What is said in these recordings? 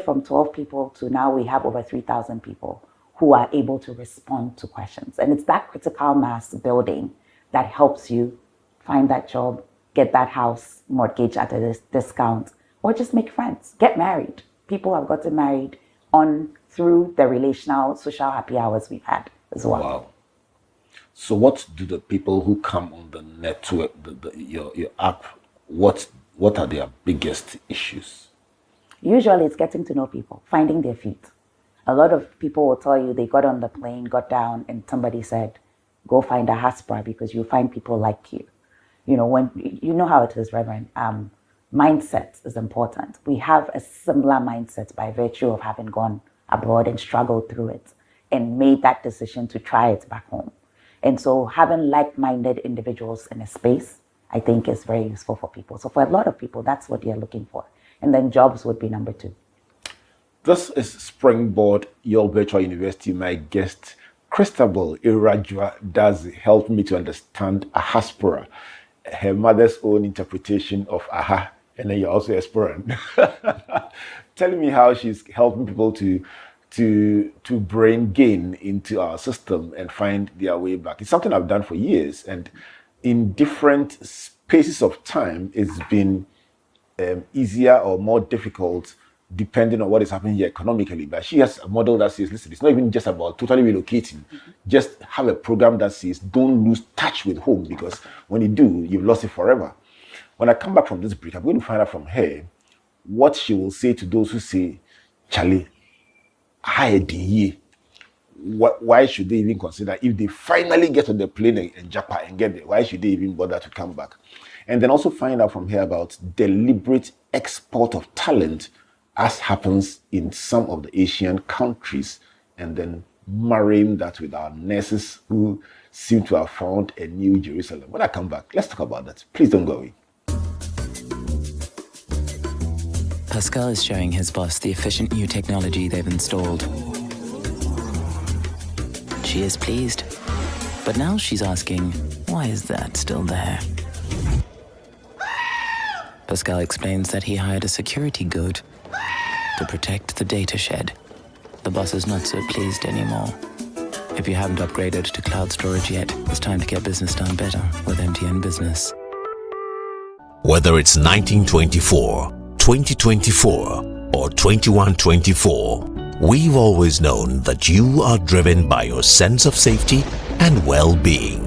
from 12 people to now we have over 3,000 people who are able to respond to questions. And it's that critical mass building that helps you find that job, get that house mortgage at a discount, or just make friends, get married. People have gotten married through the relational social happy hours we've had as well. Wow. So what do the people who come on the network, your app, what are their biggest issues? Usually it's getting to know people, finding their feet. A lot of people will tell you they got on the plane, got down, and somebody said, go find Ahaspora because you'll find people like you. You know how it is, Reverend. Mindset is important. We have a similar mindset by virtue of having gone abroad and struggled through it and made that decision to try it back home. And so having like-minded individuals in a space, I think is very useful for people. So for a lot of people, that's what they're looking for. And then jobs would be number 2. This is Springboard, your virtual university. My guest, Christabel Dadzie, helped me to understand Ahaspora, her mother's own interpretation of aha, and then you're also Esperan. Telling me how she's helping people to brain gain into our system and find their way back. It's something I've done for years, and in different spaces of time, it's been easier or more difficult depending on what is happening here economically. But she has a model that says, listen, it's not even just about totally relocating. Just have a program that says, don't lose touch with home, because when you do, you've lost it forever. When I come back from this break, I'm going to find out from her what she will say to those who say, Charlie, why should they even consider, if they finally get on the plane and Japan and get there, why should they even bother to come back? And then also find out from her about deliberate export of talent, as happens in some of the Asian countries, and then marrying that with our nurses who seem to have found a new Jerusalem. When I come back, let's talk about that. Please don't go away. Pascal is showing his boss the efficient new technology they've installed. She is pleased, but now she's asking, why is that still there? Pascal explains that he hired a security guard to protect the data shed. The boss is not so pleased anymore. If you haven't upgraded to cloud storage yet, it's time to get business done better with MTN Business. Whether it's 1924, 2024, or 2124, we've always known that you are driven by your sense of safety and well-being.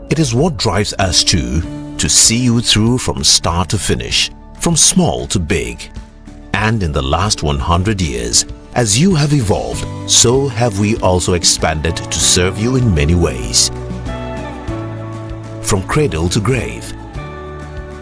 It is what drives us to see you through from start to finish, from small to big. And in the last 100 years, as you have evolved, so have we also expanded to serve you in many ways. From cradle to grave,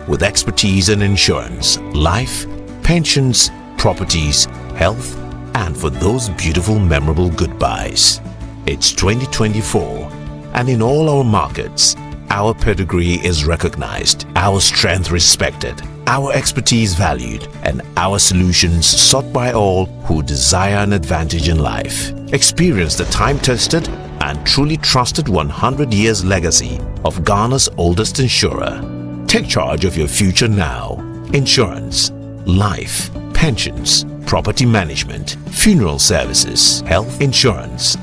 with expertise in insurance, life, pensions, properties, health, and for those beautiful, memorable goodbyes. It's 2024, and in all our markets, our pedigree is recognized, our strength respected, our expertise valued, and our solutions sought by all who desire an advantage in life. Experience the time-tested and truly trusted 100 years legacy of Ghana's oldest insurer. Take charge of your future now. Insurance, life, pensions, property management, funeral services, health insurance.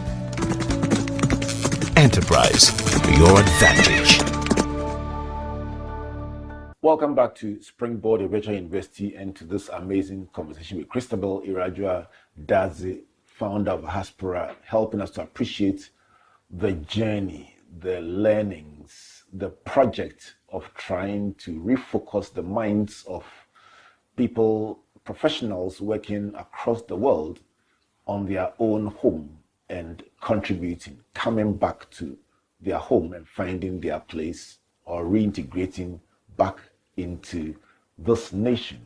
Enterprise, your advantage. Welcome back to Springboard, a virtual university, and to this amazing conversation with Christabel Dadzie, founder of Ahaspora, helping us to appreciate the journey, the learnings, the project of trying to refocus the minds of people, professionals working across the world on their own home and contributing, coming back to their home and finding their place or reintegrating back into this nation.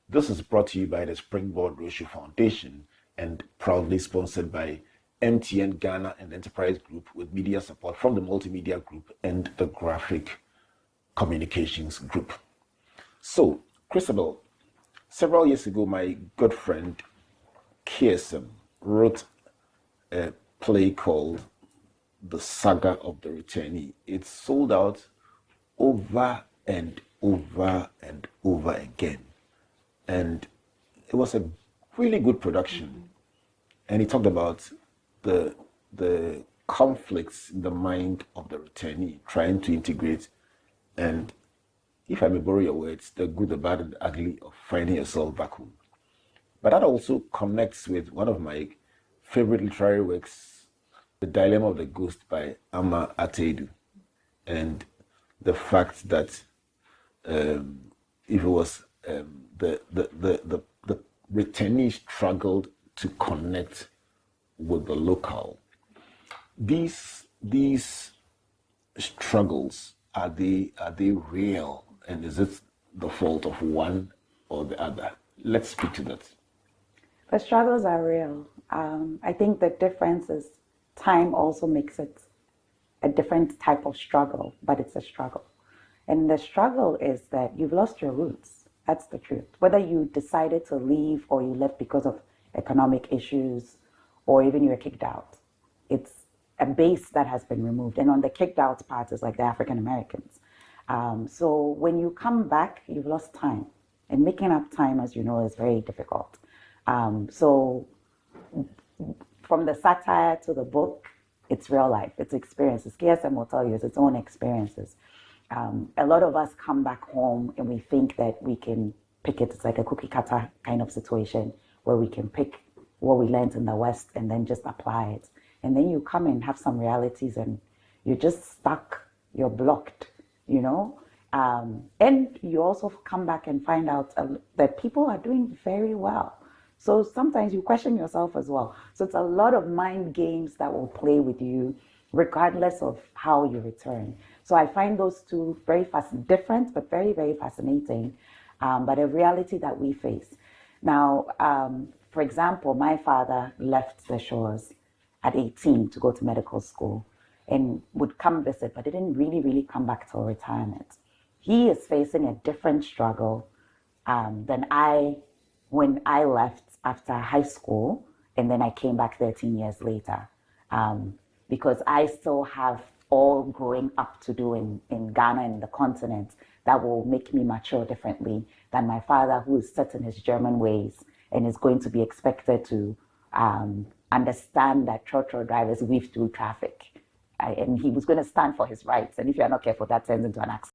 This is brought to you by the Springboard Roadshow Foundation and proudly sponsored by MTN Ghana and Enterprise Group, with media support from the Multimedia Group and the Graphic Communications Group. So, Christabel, several years ago, my good friend Kiesem wrote a play called The Saga of the Returnee. It sold out over and over and over again. And it was a really good production. And he talked about the conflicts in the mind of the returnee trying to integrate, and if I may borrow your words, the good, the bad, and the ugly of finding yourself back home. But that also connects with one of my favorite literary works, The Dilemma of the Ghost by Ama Atedu, and the fact that if it was the returnee struggled to connect with the local. These struggles, are they real, and is it the fault of one or the other? Let's speak to that. The struggles are real. I think the difference is time also makes it a different type of struggle, but it's a struggle. And the struggle is that you've lost your roots. That's the truth. Whether you decided to leave or you left because of economic issues or even you were kicked out, it's a base that has been removed. And on the kicked out part is like the African Americans. So when you come back, you've lost time. And making up time, as you know, is very difficult. So from the satire to the book, it's real life, it's experiences. KSM will tell you it's its own experiences. A lot of us come back home and we think that we can pick it. It's like a cookie cutter kind of situation where we can pick what we learned in the West and then just apply it. And then you come and have some realities and you're just stuck, you're blocked, you know? And you also come back and find out that people are doing very well. So sometimes you question yourself as well. So it's a lot of mind games that will play with you regardless of how you return. So I find those two very different, but very, very fascinating, but a reality that we face. Now, for example, my father left the shores at 18 to go to medical school and would come visit, but didn't really come back till retirement. He is facing a different struggle than when I left after high school, and then I came back 13 years later, because I still have all growing up to do in Ghana and the continent that will make me mature differently than my father, who is set in his German ways and is going to be expected to understand that trotro drivers weave through traffic. And he was going to stand for his rights. And if you're not careful, that turns into an accident.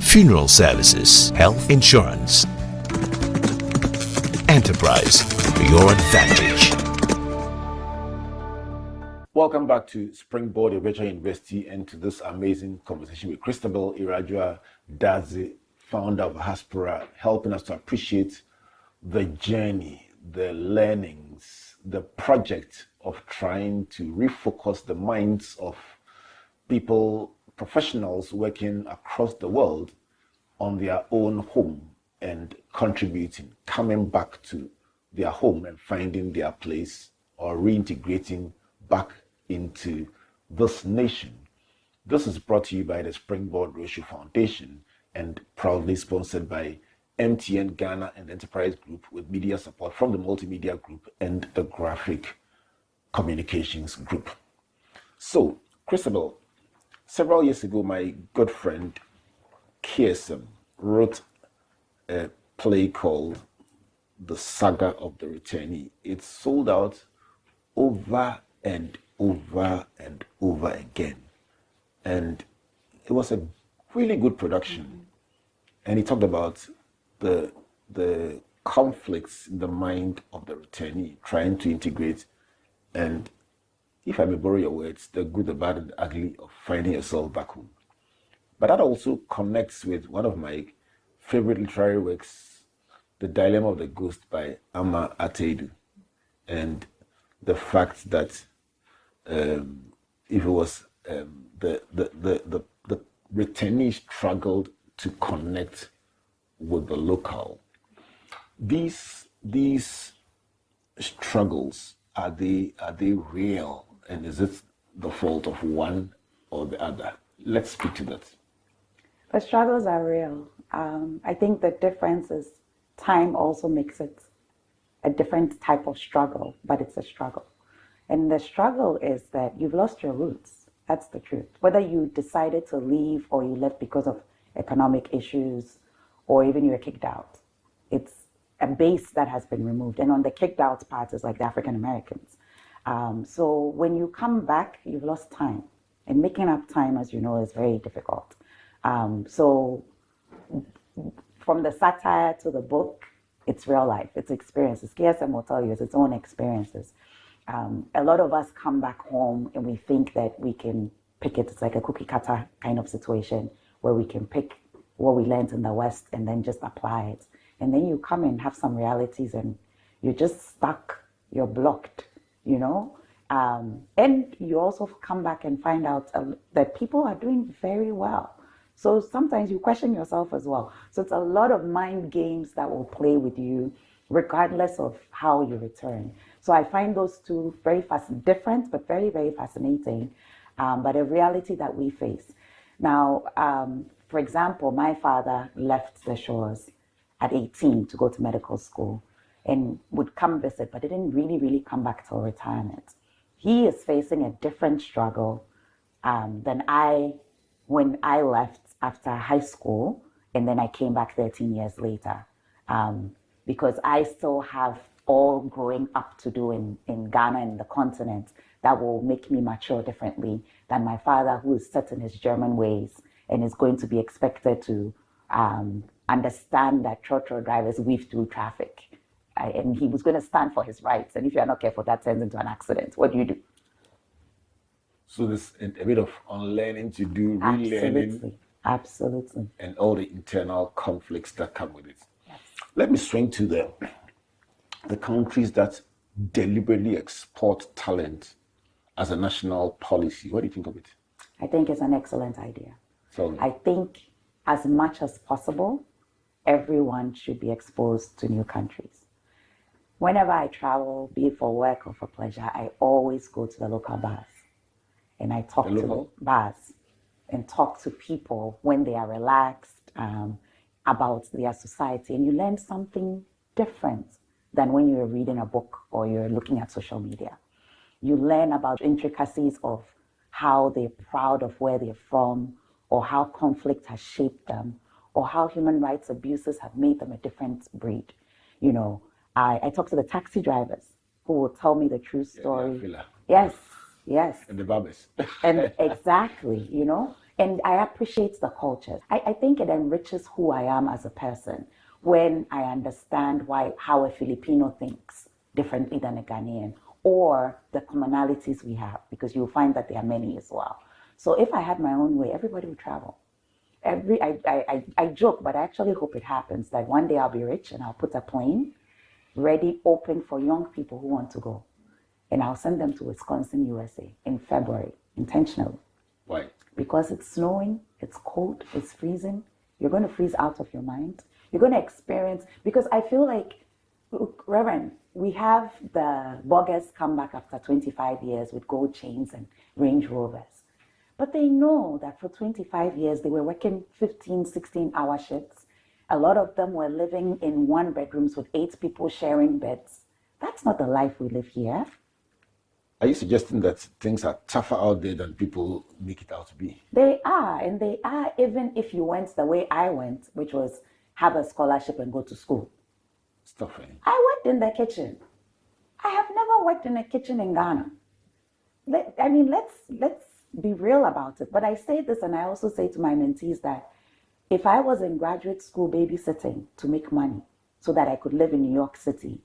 Funeral services, health insurance, enterprise for your advantage. Welcome back to Springboard, your virtual university, and to this amazing conversation with Christabel Dadzie, founder of Ahaspora, helping us to appreciate the journey, the learnings, the project of trying to refocus the minds of people, professionals working across the world on their own home and contributing, coming back to their home and finding their place or reintegrating back into this nation. This is brought to you by the Springboard Ratio Foundation and proudly sponsored by MTN Ghana and Enterprise Group, with media support from the Multimedia Group and the Graphic Communications Group. So, Christabel, several years ago, my good friend Kirsten wrote a play called The Saga of the Returnee. It sold out over and over and over again. And it was a really good production. And he talked about the conflicts in the mind of the returnee, trying to integrate, and if I may borrow your words, the good, the bad, and the ugly of finding yourself back home. But that also connects with one of my favorite literary works, The Dilemma of the Ghost by Ama Ateidu, and the fact that if it was the returnee struggled to connect with the local. These struggles, are they real, and is it the fault of one or the other? Let's speak to that. The struggles are real. I think the difference is time also makes it a different type of struggle, but it's a struggle. And the struggle is that you've lost your roots. That's the truth. Whether you decided to leave or you left because of economic issues or even you were kicked out, it's a base that has been removed. And on the kicked out part is like the African Americans. So when you come back, you've lost time. And making up time, as you know, is very difficult. So from the satire to the book, it's real life, it's experiences. KSM will tell you it's its own experiences. A lot of us come back home and we think that we can pick it. It's like a cookie cutter kind of situation where we can pick what we learned in the West and then just apply it. And then you come and have some realities and you're just stuck, you're blocked, you know? And you also come back and find out that people are doing very well. So sometimes you question yourself as well. So it's a lot of mind games that will play with you regardless of how you return. So I find those two very different, but very, very fascinating, but a reality that we face. Now, for example, my father left the shores at 18 to go to medical school and would come visit, but didn't really come back till retirement. He is facing a different struggle than when I left after high school, and then I came back 13 years later, because I still have all growing up to do in Ghana and the continent that will make me mature differently than my father, who is set in his German ways and is going to be expected to understand that trotro drivers weave through traffic. And he was going to stand for his rights. And if you're not careful, that turns into an accident. What do you do? So there's a bit of unlearning to do, relearning. Absolutely. And all the internal conflicts that come with it. Yes. Let me swing to the countries that deliberately export talent as a national policy. What do you think of it? I think it's an excellent idea. So I think as much as possible, everyone should be exposed to new countries. Whenever I travel, be it for work or for pleasure, I always go to the local bars. And I talk to bars and talk to people when they are relaxed about their society. And you learn something different than when you're reading a book or you're looking at social media. You learn about intricacies of how they're proud of where they're from, or how conflict has shaped them, or how human rights abuses have made them a different breed. You know, I talk to the taxi drivers who will tell me the true story. Yes. And the barbers. And exactly, you know, and I appreciate the culture. I think it enriches who I am as a person when I understand how a Filipino thinks differently than a Ghanaian, or the commonalities we have, because you'll find that there are many as well. So if I had my own way, everybody would travel. I joke, but I actually hope it happens that one day I'll be rich and I'll put a plane ready, open for young people who want to go. And I'll send them to Wisconsin, USA in February, intentionally. Why? Because it's snowing, it's cold, it's freezing. You're going to freeze out of your mind. You're going to experience, because I feel like, look, Reverend, we have the boggers come back after 25 years with gold chains and Range Rovers. But they know that for 25 years they were working 15, 16-hour shifts. A lot of them were living in one bedrooms with 8 people sharing beds. That's not the life we live here. Are you suggesting that things are tougher out there than people make it out to be? They are, and they are even if you went the way I went, which was have a scholarship and go to school. It's tough, eh? I worked in the kitchen. I have never worked in a kitchen in Ghana. Let's be real about it. But I say this, and I also say to my mentees that if I was in graduate school babysitting to make money so that I could live in New York City,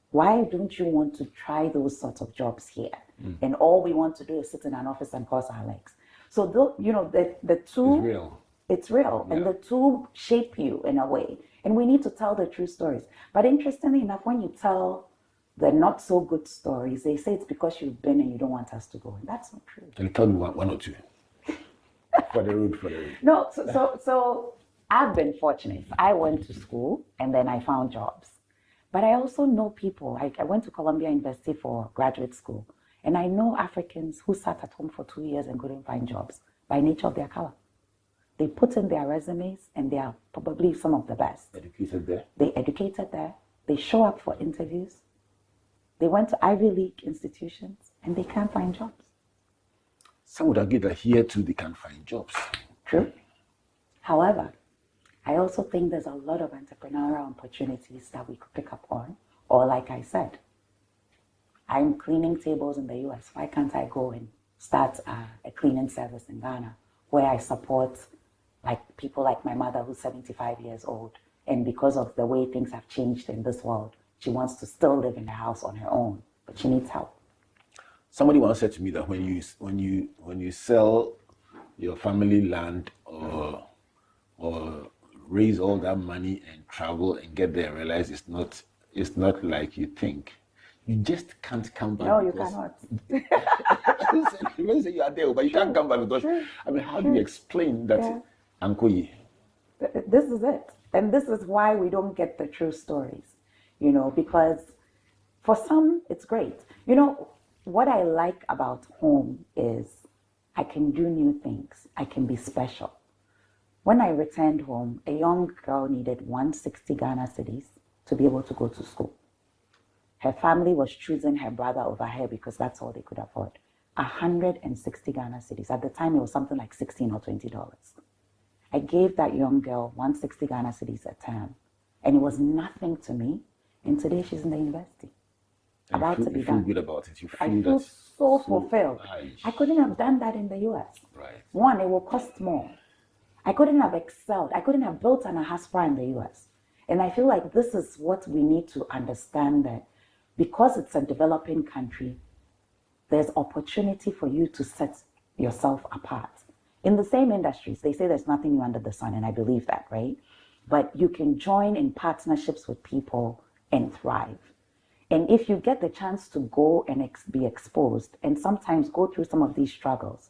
why don't you want to try those sorts of jobs here? And all we want to do is sit in an office and cross our legs. So the two, It's real. It's real, and the two shape you in a way. And we need to tell the true stories. But interestingly enough, when you tell the not so good stories, they say it's because you've been and you don't want us to go. And that's not true. Can you tell me one or two? For the road. No, so I've been fortunate. I went to school and then I found jobs. But I also know people. I went to Columbia University for graduate school. And I know Africans who sat at home for 2 years and couldn't find jobs by nature of their color. They put in their resumes and they are probably some of the best. Educated there? They educated there. They show up for interviews. They went to Ivy League institutions and they can't find jobs. Some would argue that here too they can't find jobs. True. However, I also think there's a lot of entrepreneurial opportunities that we could pick up on. Or like I said, I'm cleaning tables in the US. Why can't I go and start a cleaning service in Ghana where I support people like my mother who's 75 years old. And because of the way things have changed in this world, she wants to still live in the house on her own, but she needs help. Somebody once said to me that when you sell your family land or raise all that money and travel and get there and realize it's not like you think, you just can't come back. No, you cannot. You say you are there, but you can't come back because how do you explain that, Uncle Yi? This is it. And this is why we don't get the true stories, because for some, it's great. What I like about home is I can do new things. I can be special. When I returned home, a young girl needed 160 Ghana cedis to be able to go to school. Her family was choosing her brother over her because that's all they could afford. 160 Ghana cedis. At the time, it was something like $16 or $20. I gave that young girl 160 Ghana cedis a term, and it was nothing to me. And today she's in the university. You feel good about it. I feel so fulfilled. Nice. I couldn't have done that in the US. Right. One, it will cost more. I couldn't have excelled. I couldn't have built an Ahaspora in the US. And I feel like this is what we need to understand, that because it's a developing country, there's opportunity for you to set yourself apart. In the same industries, they say there's nothing new under the sun, and I believe that, right? But you can join in partnerships with people and thrive. And if you get the chance to go and be exposed and sometimes go through some of these struggles,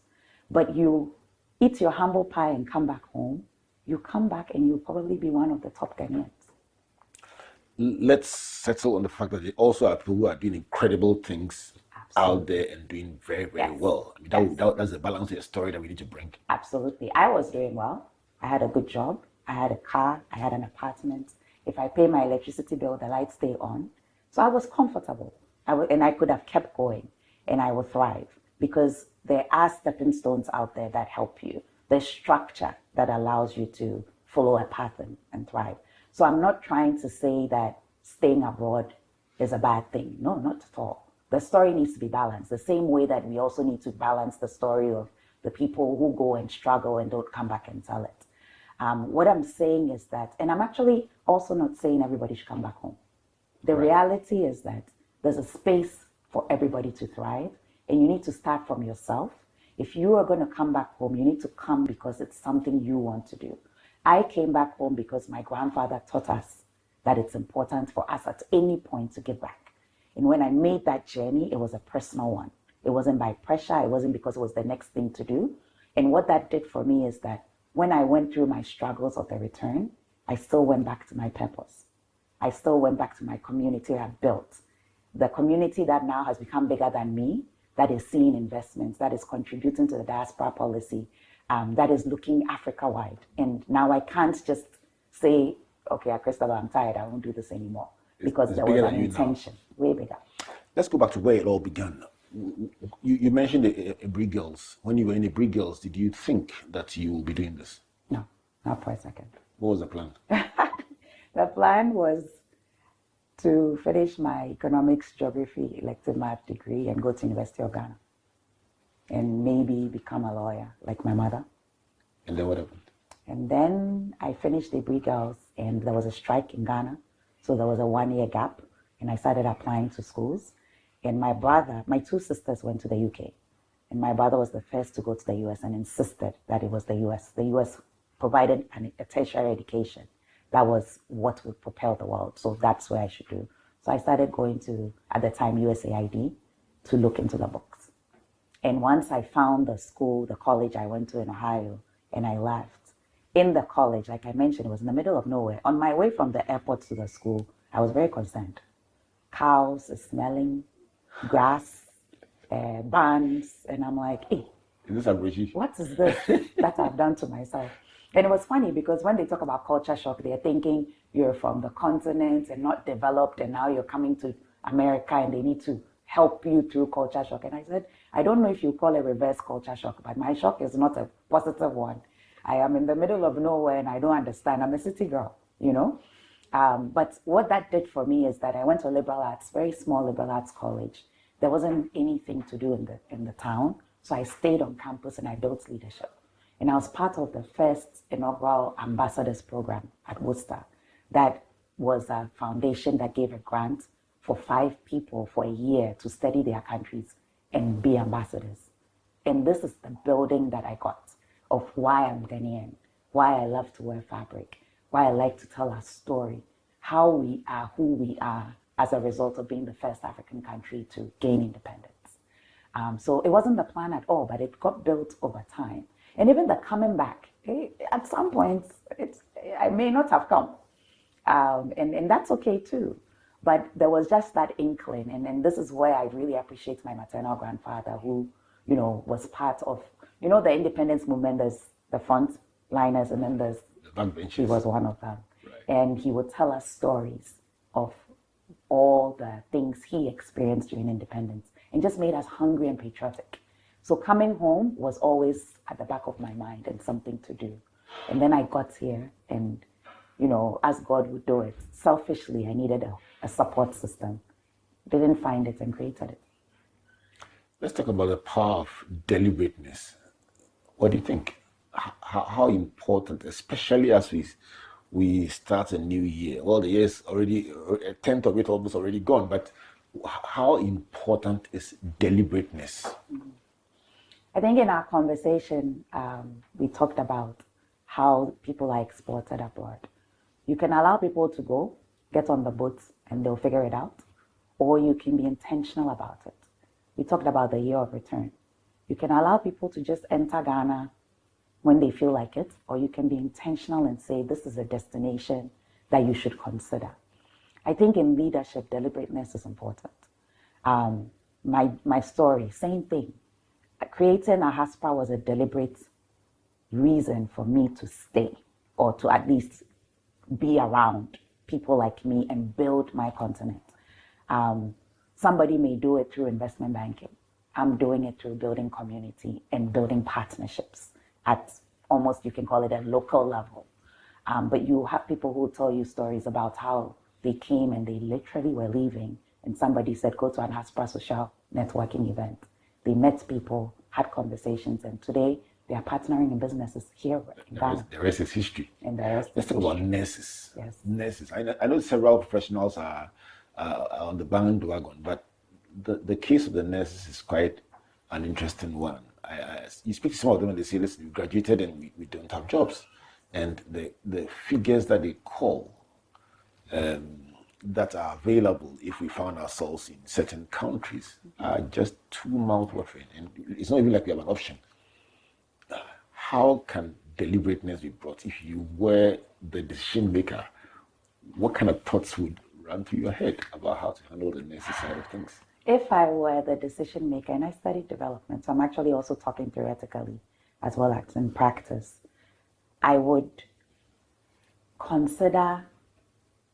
but you eat your humble pie and come back home, you come back and you'll probably be one of the top Ghanaians. Let's settle on the fact that there also are people who are doing incredible things out there and doing very, very well. That's the balance of the story that we need to bring. Absolutely. I was doing well. I had a good job. I had a car. I had an apartment. If I pay my electricity bill, the lights stay on. So I was comfortable. And I could have kept going and I would thrive because there are stepping stones out there that help you. There's structure that allows you to follow a path and thrive. So I'm not trying to say that staying abroad is a bad thing. No, not at all. The story needs to be balanced. The same way that we also need to balance the story of the people who go and struggle and don't come back and tell it. What I'm saying is that, and I'm actually also not saying everybody should come back home. The reality is that there's a space for everybody to thrive, and you need to start from yourself. If you are going to come back home, you need to come because it's something you want to do. I came back home because my grandfather taught us that it's important for us at any point to give back. And when I made that journey, it was a personal one. It wasn't by pressure. It wasn't because it was the next thing to do. And what that did for me is that when I went through my struggles of the return, I still went back to my purpose. I still went back to my community I built. The community that now has become bigger than me, that is seeing investments, that is contributing to the diaspora policy, that is looking Africa-wide. And now I can't just say, okay, Christabel, I'm tired, I won't do this anymore. Because there was an intention, way bigger. Let's go back to where it all began. You mentioned Abri Girls. When you were in Abri Girls, did you think that you will be doing this? No, not for a second. What was the plan? The plan was to finish my economics, geography, elective math degree and go to University of Ghana and maybe become a lawyer like my mother. And then what happened? And then I finished the Abri Girls and there was a strike in Ghana. So there was a 1-year gap and I started applying to schools. And my two sisters went to the UK. And my brother was the first to go to the US and insisted that it was the US. The US provided a tertiary education. That was what would propel the world. So that's where I should do. So I started going to, at the time, USAID to look into the books. And once I found the school, the college I went to in Ohio, and I left, in the college, like I mentioned, it was in the middle of nowhere. On my way from the airport to the school, I was very concerned. Cows smelling, grass, barns, and I'm like, hey, is this a British? What is this that I've done to myself? And it was funny because when they talk about culture shock, they're thinking you're from the continent and not developed, and now you're coming to America and they need to help you through culture shock. And I said, I don't know if you call it reverse culture shock, but my shock is not a positive one. I am in the middle of nowhere and I don't understand. I'm a city girl, you know? But what that did for me is that I went to a liberal arts, very small liberal arts college. There wasn't anything to do in the town. So I stayed on campus and I built leadership. And I was part of the first inaugural ambassadors program at Worcester. That was a foundation that gave a grant for 5 people for a year to study their countries and be ambassadors. And this is the building that I got of why I'm Ghanaian, why I love to wear fabric, why I like to tell our story, how we are who we are as a result of being the first African country to gain independence. So it wasn't the plan at all, but it got built over time. And even the coming back, at some points, I may not have come. And that's okay too. But there was just that inkling. And this is where I really appreciate my maternal grandfather who, you know, was part of, you know, the independence movement. There's the front liners and then there's, he was one of them. Right. And he would tell us stories of all the things he experienced during independence and just made us hungry and patriotic. So coming home was always at the back of my mind and something to do. And then I got here and, you know, as God would do it, selfishly, I needed a support system. Didn't find it and created it. Let's talk about the power of deliberateness. What do you think? How important, especially as we start a new year? Well, the year is already, a tenth of it almost already gone, but how important is deliberateness? I think in our conversation, we talked about how people are exported abroad. You can allow people to go, get on the boats, and they'll figure it out, or you can be intentional about it. We talked about the year of return. You can allow people to just enter Ghana when they feel like it, or you can be intentional and say, this is a destination that you should consider. I think in leadership, deliberateness is important. My story, same thing. Creating Ahaspora was a deliberate reason for me to stay, or to at least be around people like me and build my continent. Somebody may do it through investment banking. I'm doing it through building community and building partnerships at almost, you can call it a local level. But you have people who tell you stories about how they came and they literally were leaving and somebody said, go to an Ahaspora social networking event. They met people, had conversations, and today they are partnering in businesses here in Ghana. The rest is history. And the rest Let's talk about nurses. Yes. Nurses. I know several professionals are on the bandwagon, but the case of the nurses is quite an interesting one. You speak to some of them and they say, listen, we graduated and we don't have jobs. And the figures that they call that are available if we found ourselves in certain countries are just too mouth-watering. And it's not even like we have an option. How can deliberateness be brought? If you were the decision maker, what kind of thoughts would run through your head about how to handle the nurses side of things? If I were the decision maker, and I studied development, so I'm actually also talking theoretically as well as in practice, I would consider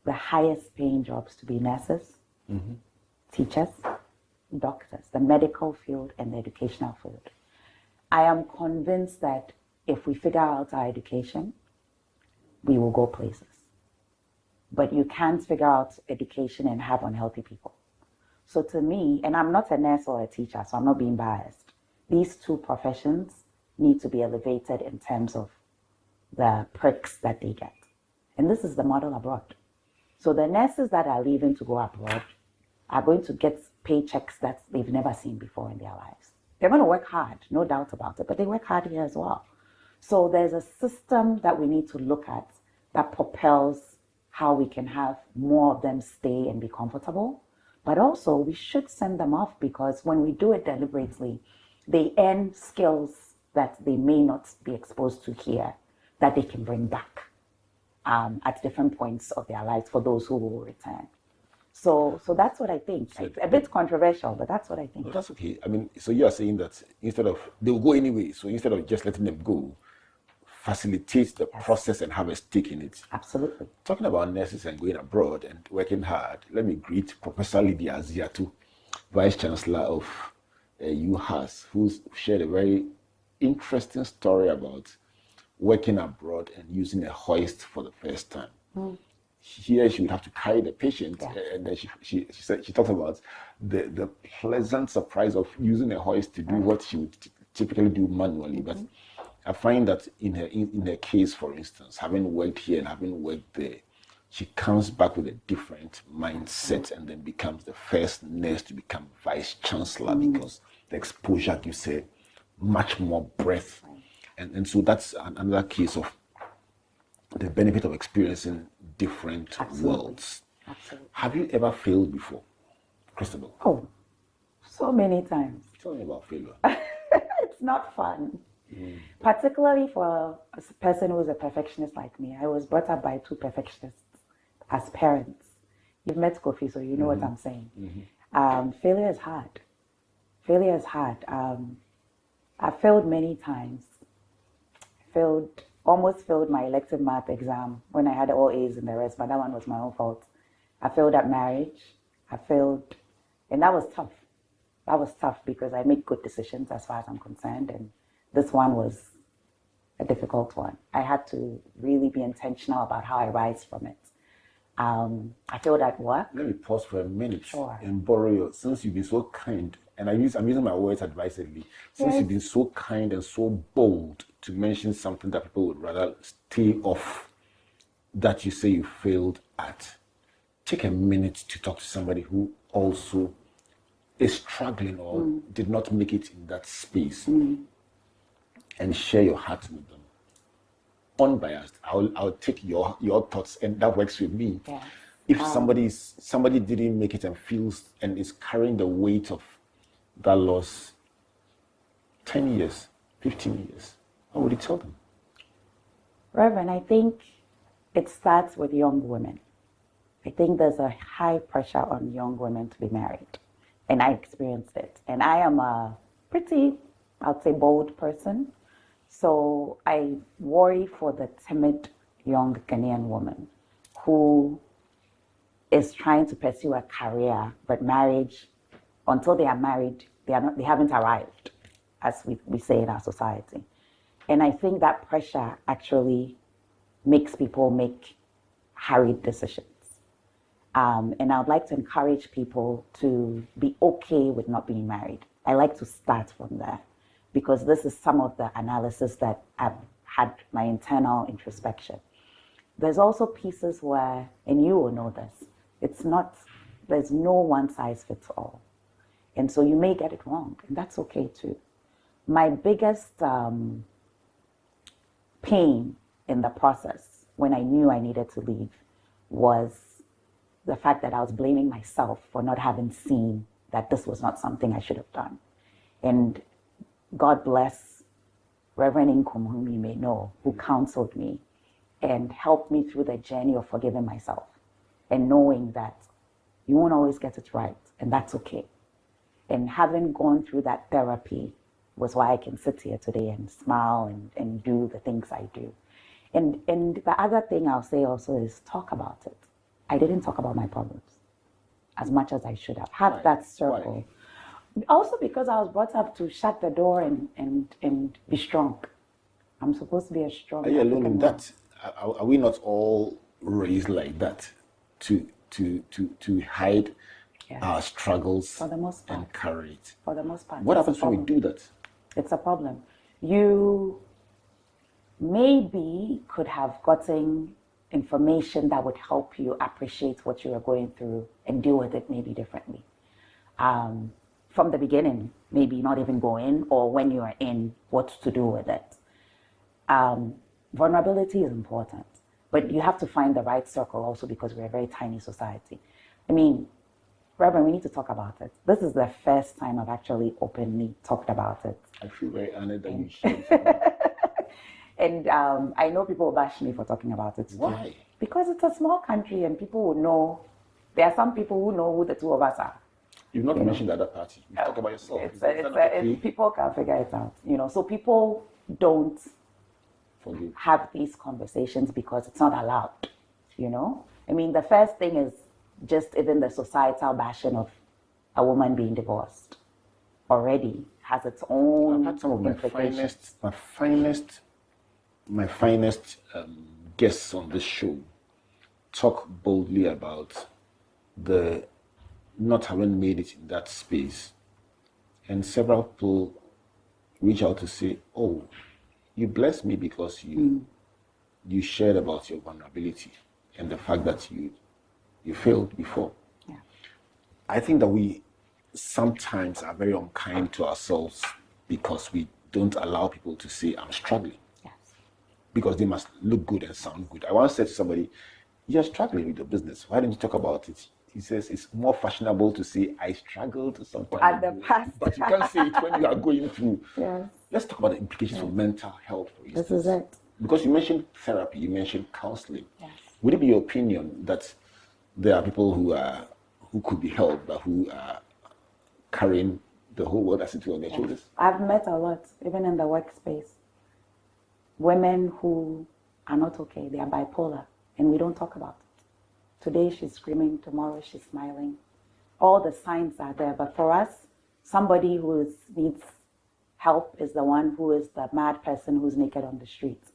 the highest paying jobs to be nurses, teachers, doctors, the medical field and the educational field. I am convinced that if we figure out our education, we will go places. But you can't figure out education and have unhealthy people. So to me, and I'm not a nurse or a teacher, so I'm not being biased, these two professions need to be elevated in terms of the perks that they get. And this is the model abroad. So the nurses that are leaving to go abroad are going to get paychecks that they've never seen before in their lives. They're going to work hard, no doubt about it, but they work hard here as well. So there's a system that we need to look at that propels how we can have more of them stay and be comfortable. But also we should send them off, because when we do it deliberately, they earn skills that they may not be exposed to here that they can bring back at different points of their lives for those who will return. So that's what I think. It's a bit controversial, but that's what I think. No, that's okay. I mean, so you are saying that instead of, they'll go anyway, so instead of just letting them go, facilitate the process and have a stake in it. Absolutely. Talking about nurses and going abroad and working hard, let me greet Professor Lydia Aziatu, Vice Chancellor of UHAS, who's shared a very interesting story about working abroad and using a hoist for the first time. Here she would have to carry the patient, and then she talked about the pleasant surprise of using a hoist to do what she would typically do manually. But I find that in her case, for instance, having worked here and having worked there, she comes back with a different mindset and then becomes the first nurse to become vice chancellor, because the exposure gives her much more breadth. And so that's another case of the benefit of experiencing different worlds. Absolutely. Have you ever failed before, Christabel? Oh, so many times. Tell me about failure. It's not fun. Particularly for a person who's a perfectionist like me. I was brought up by two perfectionists as parents. You've met Kofi, so you know what I'm saying. Failure is hard. Failure is hard. I failed many times. Almost failed my elective math exam when I had all A's and the rest, but that one was my own fault. I failed at marriage. And that was tough. That was tough because I make good decisions as far as I'm concerned, and this one was a difficult one. I had to really be intentional about how I rise from it. I failed at work. Let me pause for a minute Sure. and borrow you, since you've been so kind, and I'm using my words advisedly, since you've been so kind and so bold to mention something that people would rather stay off, that you say you failed at. Take a minute to talk to somebody who also is struggling or did not make it in that space, and share your heart with them. Unbiased. I'll take your thoughts, and that works with me. Yeah. If somebody didn't make it and feels and is carrying the weight of that loss 10 years, 15 years, what would you tell them? Reverend, I think it starts with young women. I think there's a high pressure on young women to be married, and I experienced it. And I am a pretty, I'd say, bold person. So I worry for the timid young Ghanaian woman who is trying to pursue a career, but marriage, until they are married, they haven't arrived, as we say in our society. And I think that pressure actually makes people make hurried decisions. And I would like to encourage people to be okay with not being married. I like to start from there, because this is some of the analysis that I've had my internal introspection. There's also pieces where, and you will know this, there's no one size fits all. And so you may get it wrong, and that's okay too. My biggest pain in the process when I knew I needed to leave was the fact that I was blaming myself for not having seen that this was not something I should have done. And God bless Reverend Inkum, whom you may know, who counseled me and helped me through the journey of forgiving myself and knowing that you won't always get it right, and that's okay. And having gone through that therapy was why I can sit here today and smile and do the things I do. And the other thing I'll say also is talk about it. I didn't talk about my problems as much as I should have. Have that circle. Why? Also because I was brought up to shut the door and be strong. I'm supposed to be a strong. Are you alone in that? Are we not all raised like that to hide our struggles for the most part, and carry it? For the most part. What happens when we do that? It's a problem. You maybe could have gotten information that would help you appreciate what you are going through and deal with it maybe differently. From the beginning, maybe not even go in, or when you are in, what to do with it. Vulnerability is important, but you have to find the right circle also because we're a very tiny society. I mean, Reverend, we need to talk about it. This is the first time I've actually openly talked about it. I feel very honored that you shared. And I know people will bash me for talking about it. Why? Too. Because it's a small country and people will know. There are some people who know who the two of us are. You've not mentioned the other party. You talk about yourself. People can figure it out. So people don't have these conversations because it's not allowed. I mean, the first thing is just even the societal bashing of a woman being divorced already has its own I've had some of my finest guests on this show talk boldly about the not having made it in that space, and several people reach out to say, "Oh, you blessed me because you shared about your vulnerability and the fact that you failed before." Yeah. I think that we sometimes are very unkind to ourselves because we don't allow people to say, "I'm struggling." Yes. Because they must look good and sound good. I once said to somebody, "You're struggling with your business. Why don't you talk about it?" He says, "It's more fashionable to say, I struggled sometimes. At the past. But you can't say it when you are going through." Yes. Let's talk about the implications for mental health, for instance. This is it. Because you mentioned therapy, you mentioned counseling. Yes. Would it be your opinion that there are people who could be helped, but who are carrying the whole world as it were on their shoulders? I've met a lot, even in the workspace. Women who are not okay, they are bipolar, and we don't talk about it. Today she's screaming, tomorrow she's smiling. All the signs are there, but for us, somebody who needs help is the one who is the mad person who's naked on the streets.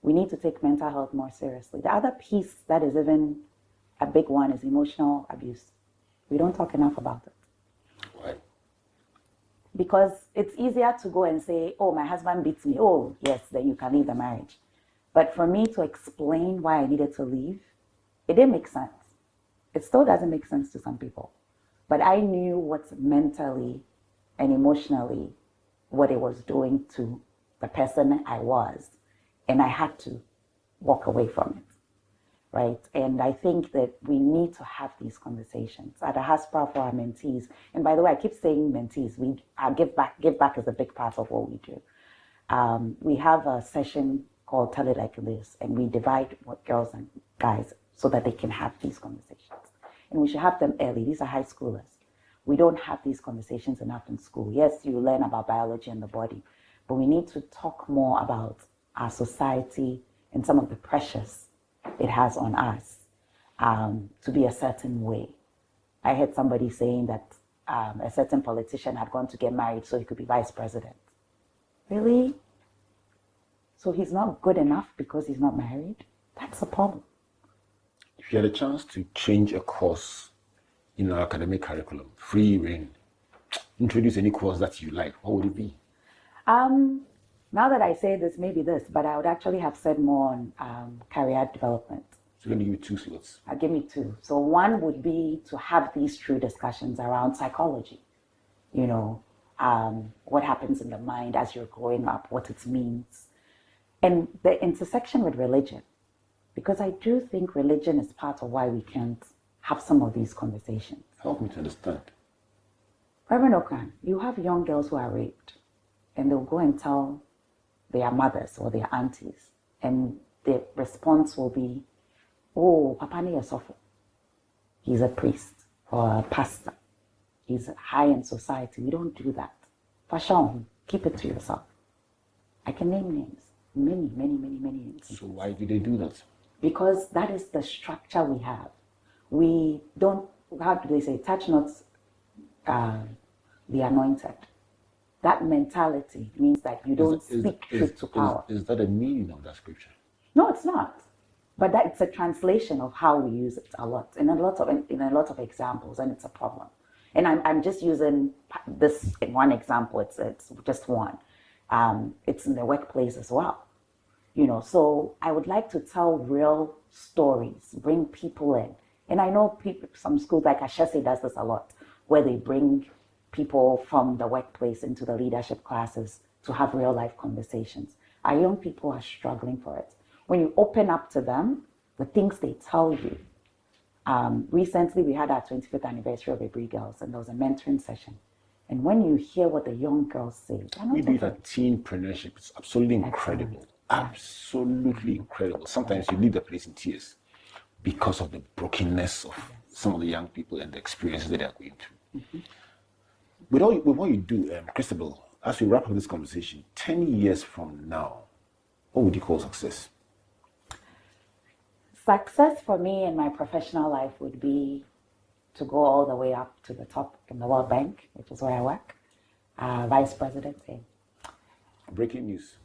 We need to take mental health more seriously. The other piece that is even a big one is emotional abuse. We don't talk enough about it. Why? Because it's easier to go and say, "Oh, my husband beats me." Oh, yes, then you can leave the marriage. But for me to explain why I needed to leave, it didn't make sense. It still doesn't make sense to some people. But I knew what's mentally and emotionally what it was doing to the person I was. And I had to walk away from it, right? And I think that we need to have these conversations at Ahaspora for our mentees. And by the way, I keep saying mentees. Give back is a big part of what we do. We have a session called Tell It Like It Is, and we divide girls and guys so that they can have these conversations. And we should have them early. These are high schoolers. We don't have these conversations enough in school. Yes, you learn about biology and the body, but we need to talk more about our society and some of the pressures it has on us to be a certain way. I heard somebody saying that a certain politician had gone to get married so he could be vice president. Really? So he's not good enough because he's not married? That's a problem. If you had a chance to change a course in our academic curriculum, free reign, introduce any course that you like, what would it be? Now that I say this, maybe this, but I would actually have said more on career development. So you're going to give me 2 slots? I'll give me 2. So one would be to have these true discussions around psychology. What happens in the mind as you're growing up, what it means. And the intersection with religion. Because I do think religion is part of why we can't have some of these conversations. Help me to understand. Reverend Okran, you have young girls who are raped, and they'll go and tell their mothers or their aunties, and the response will be, "Oh, Papa ni Yesofo. He's a priest or a pastor." is high in society. We don't do that. Fashion, keep it to yourself. I can name names, many, many, many, many names. So why do they do that? Because that is the structure we have. We don't, how do they say, touch not the anointed. That mentality means that you don't speak truth to power. Is that a meaning of that scripture? No, it's not. But that it's a translation of how we use it a lot, in a lot of examples, and it's a problem. And I'm just using this one example. It's just one. It's in the workplace as well. So I would like to tell real stories, bring people in. And I know some schools like Ashesi does this a lot, where they bring people from the workplace into the leadership classes to have real life conversations. Our young people are struggling for it. When you open up to them, the things they tell you. Recently, we had our 25th anniversary of Abri Girls, and there was a mentoring session. And when you hear what the young girls say, we do that teenpreneurship. It's absolutely incredible. Absolutely incredible. Sometimes you leave the place in tears because of the brokenness of some of the young people and the experiences that they are going through. Mm-hmm. With what you do, Christabel, as we wrap up this conversation, 10 years from now, what would you call success? Success for me in my professional life would be to go all the way up to the top in the World Bank, which is where I work, vice president. Breaking news.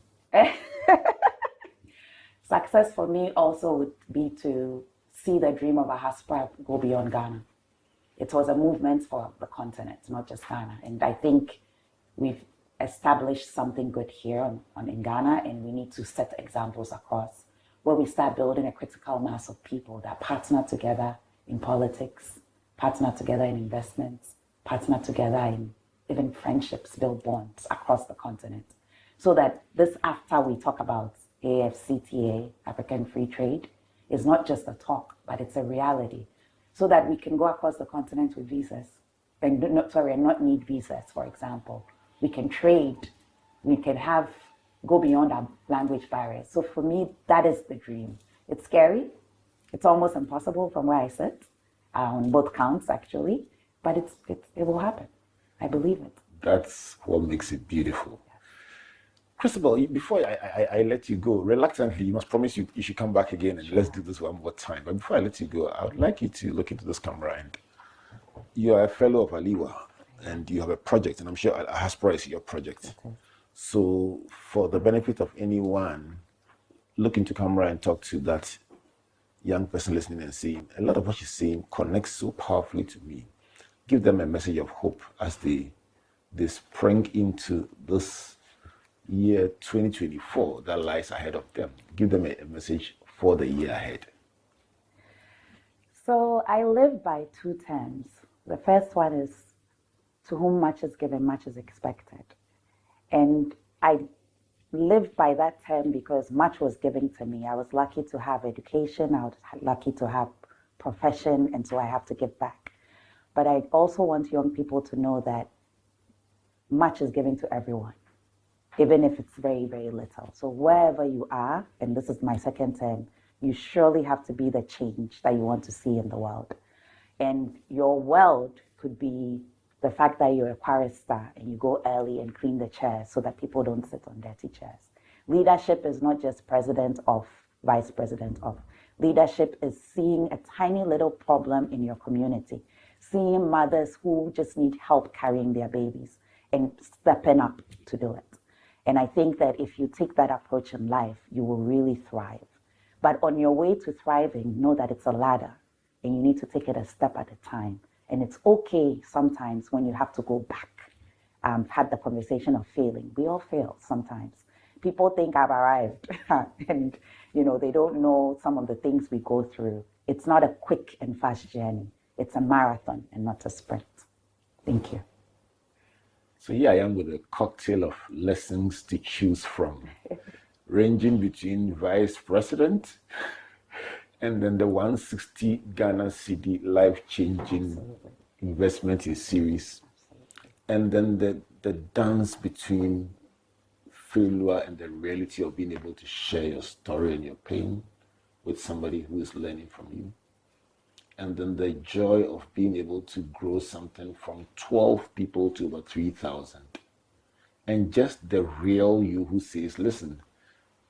Success for me also would be to see the dream of Ahaspora go beyond Ghana. It was a movement for the continent, not just Ghana. And I think we've established something good here in Ghana, and we need to set examples across where we start building a critical mass of people that partner together in politics, partner together in investments, partner together in even friendships, build bonds across the continent. So that this, after we talk about AFCTA, African Free Trade, is not just a talk, but it's a reality. So that we can go across the continent with visas, and not need visas, for example. We can trade, we can go beyond our language barriers. So for me, that is the dream. It's scary. It's almost impossible from where I sit, on both counts actually, but it will happen. I believe it. That's what makes it beautiful. Christabel, before I let you go, reluctantly, you must promise you should come back again and let's do this one more time. But before I let you go, I would like you to look into this camera. And you are a fellow of Aliwa, and you have a project, and I'm sure Ahaspora is your project. Okay. So for the benefit of anyone, look into camera and talk to that young person listening and saying, a lot of what she's saying connects so powerfully to me. Give them a message of hope as they spring into this year 2024 that lies ahead of them. Give them a message for the year ahead. So I live by two terms. The first one is, to whom much is given, much is expected. And I live by that term because much was given to me. I was lucky to have education, I was lucky to have profession, and so I have to give back. But I also want young people to know that much is given to everyone, even if it's very, very little. So wherever you are, and this is my second term, you surely have to be the change that you want to see in the world. And your world could be the fact that you're a chorister and you go early and clean the chairs so that people don't sit on dirty chairs. Leadership is not just president of, vice president of. Leadership is seeing a tiny little problem in your community, seeing mothers who just need help carrying their babies and stepping up to do it. And I think that if you take that approach in life, you will really thrive. But on your way to thriving, know that it's a ladder and you need to take it a step at a time. And it's okay sometimes when you have to go back. Had the conversation of failing. We all fail sometimes. People think I've arrived and they don't know some of the things we go through. It's not a quick and fast journey. It's a marathon and not a sprint. Thank you. So here I am with a cocktail of lessons to choose from, ranging between vice president and then the 160 Ghana cedi life-changing investment in series. And then the dance between failure and the reality of being able to share your story and your pain with somebody who is learning from you. and then the joy of being able to grow something from 12 people to over 3,000. And just the real you who says, listen,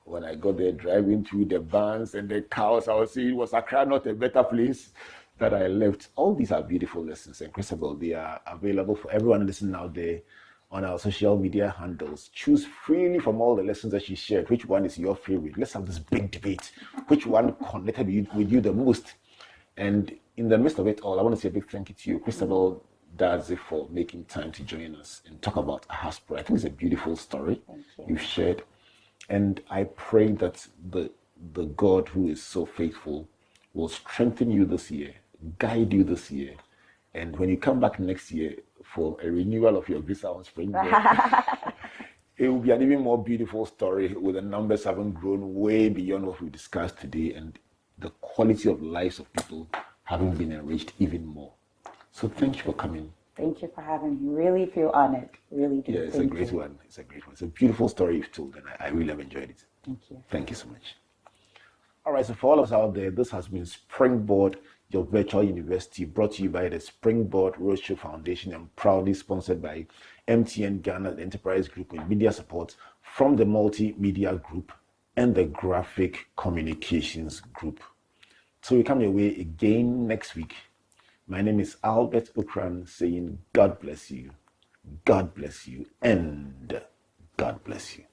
when I got there driving through the barns and the cows, I was saying, was Accra not a better place that I left? All these are beautiful lessons. And Christabel, they are available for everyone listening out there on our social media handles. Choose freely from all the lessons that she shared. Which one is your favorite? Let's have this big debate. Which one connected with you the most? And in the midst of it all, I want to say a big thank you to you, Christabel Dadzie, for making time to join us and talk about Ahaspora. I think it's a beautiful story you've shared. And I pray that the God who is so faithful will strengthen you this year, guide you this year. And when you come back next year for a renewal of your visa on Springboard, it will be an even more beautiful story with the numbers having grown way beyond what we discussed today and the quality of lives of people having been enriched even more. So thank you for coming. Thank you for having me. Really feel honored. Really do. Yeah, it's a great one. It's a great one. It's a beautiful story you've told, and I really have enjoyed it. Thank you. Thank you so much. All right, so for all of us out there, this has been Springboard, your virtual university, brought to you by the Springboard Roadshow Foundation and proudly sponsored by MTN Ghana Enterprise Group with media support from the Multimedia Group and the Graphic Communications Group. So we come your way again next week. My name is Albert Ukran saying God bless you, and God bless you.